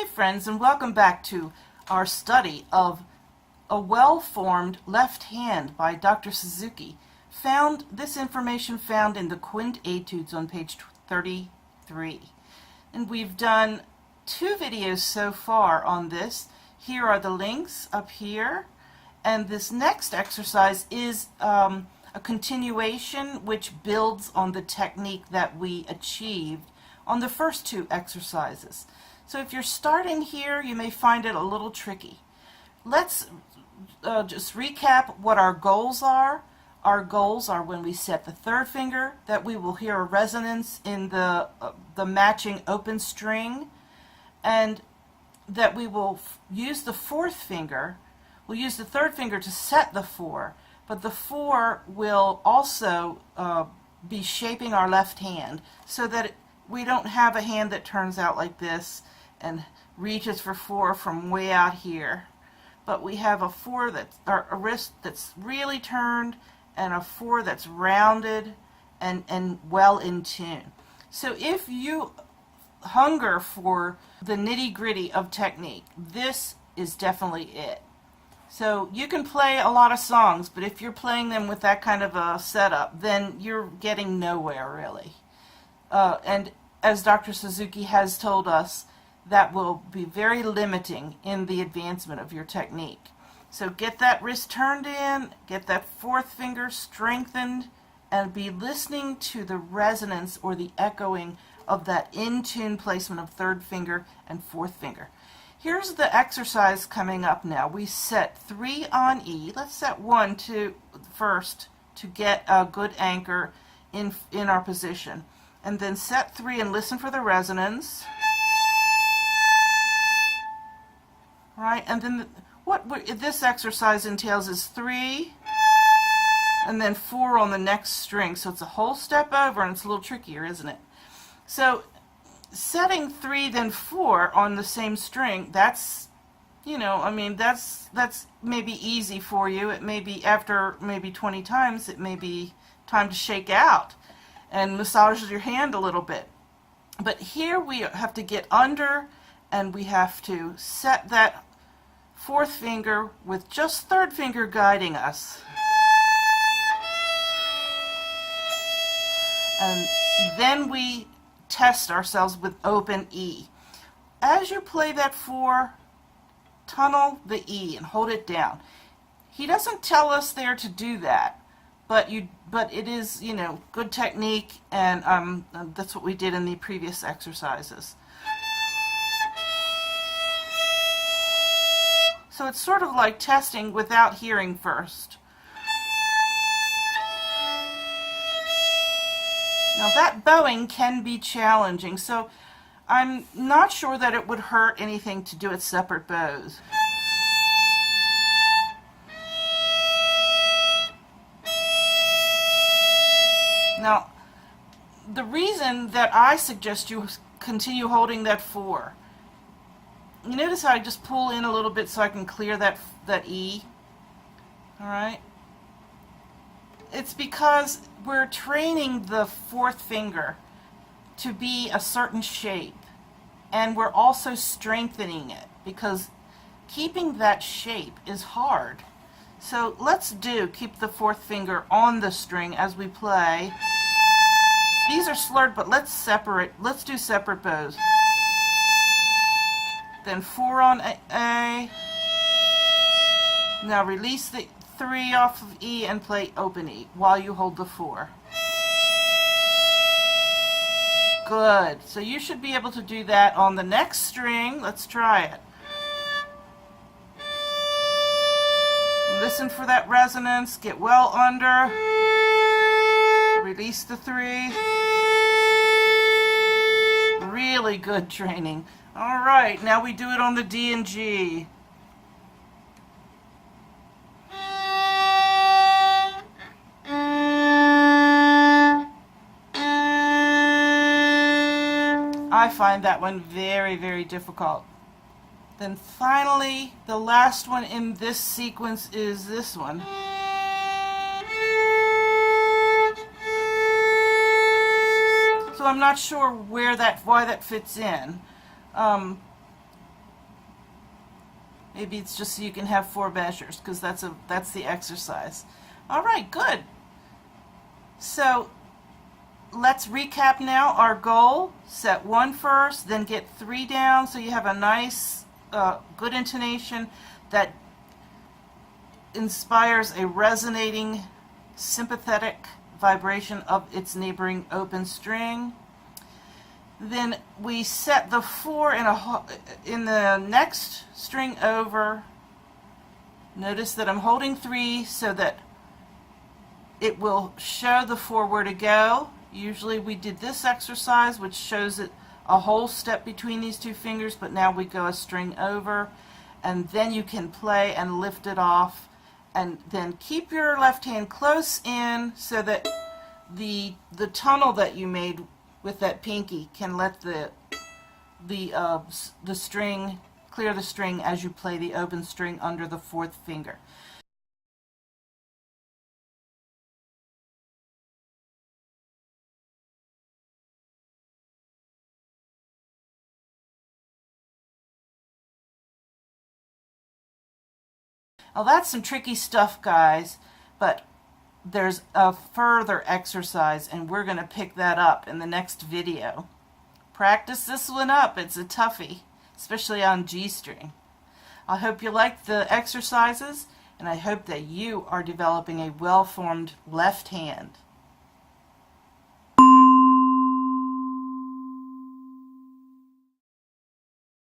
Hey friends, and welcome back to our study of A Well-Formed Left Hand by Dr. Suzuki. This information found in the Quint Etudes on page 33. And we've done 2 videos so far on this. Here are the links up here. And this next exercise is a continuation which builds on the technique that we achieved on the first 2 exercises. So if you're starting here, you may find it a little tricky. Let's just recap what our goals are. Our goals are when we set the 3rd finger, that we will hear a resonance in the matching open string, and that we will use the 4th finger. We'll use the 3rd finger to set the 4, but the 4 will also be shaping our left hand so that we don't have a hand that turns out like this and reaches for 4 from way out here, but we have a 4 that's, or a wrist that's really turned, and a 4 that's rounded and well in tune. So if you hunger for the nitty-gritty of technique, this is definitely it. So you can play a lot of songs, but if you're playing them with that kind of a setup, then you're getting nowhere really. And as Dr. Suzuki has told us, that will be very limiting in the advancement of your technique. So get that wrist turned in, get that 4th finger strengthened, and be listening to the resonance or the echoing of that in-tune placement of 3rd finger and 4th finger. Here's the exercise coming up now. We set 3 on E. Let's set 1 first to get a good anchor in our position. And then set 3 and listen for the resonance. Right, and then what this exercise entails is 3 and then 4 on the next string. So it's a whole step over, and it's a little trickier, isn't it? So setting 3 then 4 on the same string, that's, you know, I mean, that's maybe easy for you. It may be after maybe 20 times, it may be time to shake out and massage your hand a little bit. But here we have to get under, and we have to set that 4th finger with just 3rd finger guiding us. And then we test ourselves with open E. As you play that 4, tunnel the E and hold it down. He doesn't tell us there to do that, but it is, you know, good technique, and that's what we did in the previous exercises. So it's sort of like testing without hearing first. Now that bowing can be challenging, so I'm not sure that it would hurt anything to do it separate bows. Now, the reason that I suggest you continue holding that 4, you notice how I just pull in a little bit so I can clear that E? Alright? It's because we're training the 4th finger to be a certain shape, and we're also strengthening it, because keeping that shape is hard. So let's keep the 4th finger on the string as we play. These are slurred, but let's do separate bows. Then 4 on A. Now release the 3 off of E and play open E while you hold the 4. Good. So you should be able to do that on the next string. Let's try it. Listen for that resonance. Get well under. Release the 3. Really good training. All right, now we do it on the D and G. I find that one very, very difficult. Then finally, the last one in this sequence is this one. So I'm not sure why that fits in. Maybe it's just so you can have 4 measures, because that's the exercise. All right, good. So let's recap now our goal. Set 1 first, then get 3 down, so you have a nice, good intonation that inspires a resonating, sympathetic vibration of its neighboring open string. Then we set the 4 in the next string over. Notice that I'm holding 3 so that it will show the 4 where to go. Usually we did this exercise, which shows it a whole step between these 2 fingers, but now we go a string over, and then you can play and lift it off, and then keep your left hand close in so that the tunnel that you made with that pinky can let the string clear the string as you play the open string under the 4th finger. Now that's some tricky stuff, guys, but there's a further exercise, and we're going to pick that up in the next video. Practice this one up. It's a toughie, especially on G string. I hope you liked the exercises, and I hope that you are developing a well-formed left hand.